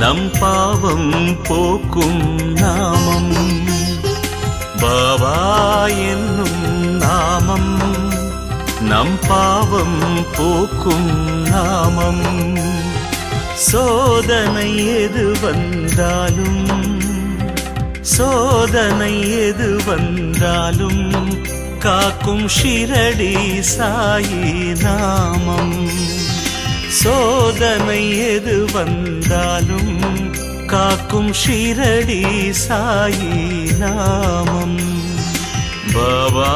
நம் பாவம் போக்கும் நாமம். பாபா என்னும் நாமம் நம் பாவம் போக்கும் நாமம். சோதனை எது வந்தாலும் சோதனை எது வந்தாலும் காக்கும் ஷிரடி சாயி நாமம். சோதனை எது வந்தாலும் காக்கும் ஷிரடி சாயி நாமம். பாபா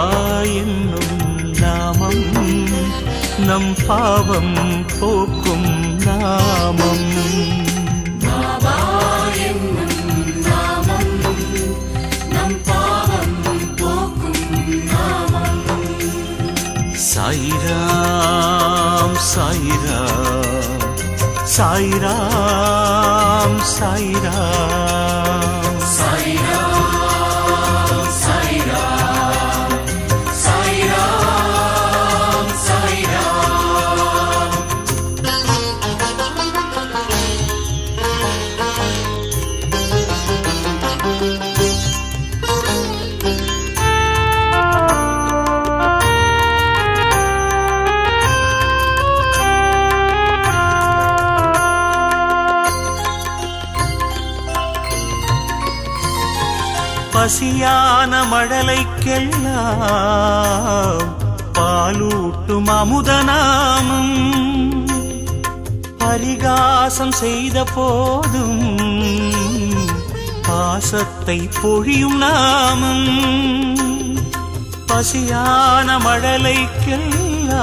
என்னும் நாமம் நம் பாவம் போக்கும் நாமம். பாபா என்னும் நாமம் நம் பாவம் போக்கும் நாமம். சாயிராம் சாயிராம் சாயிராம் சாயிராம் சாயிராம் சாயிராம் சாயிராம் சாயிராம். பசியான மழலைக்கெல்லாம் பாலூட்டும் அமுதநாமம். பரிகாசம் செய்த போதும் பாசத்தை பொழியும் நாமம். பசியான மழலைக்கெல்லாம்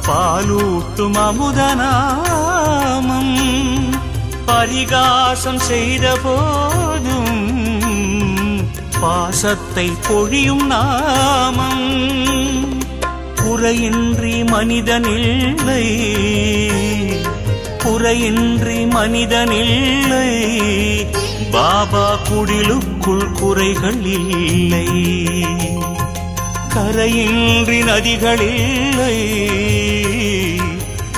பாலூட்டும் அமுதநாமம். பரிகாசம் செய்த போதும் பாசத்தை பொழியும் நாமம். குறையின்றி மனிதனில்லை குறையின்றி மனிதனில்லை. பாபா குடிலுக்குள் குறைகள் இல்லை. கரையின்றி நதிகளில்லை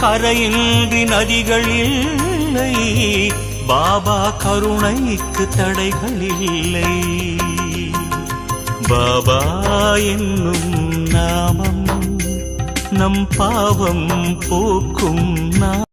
கரையின்றி நதிகளில்லை. பாபா கருணைக்கு தடைகள் இல்லை. பாபா என்னும் நாமம் நம் பாவம் போக்கும் நாமம்.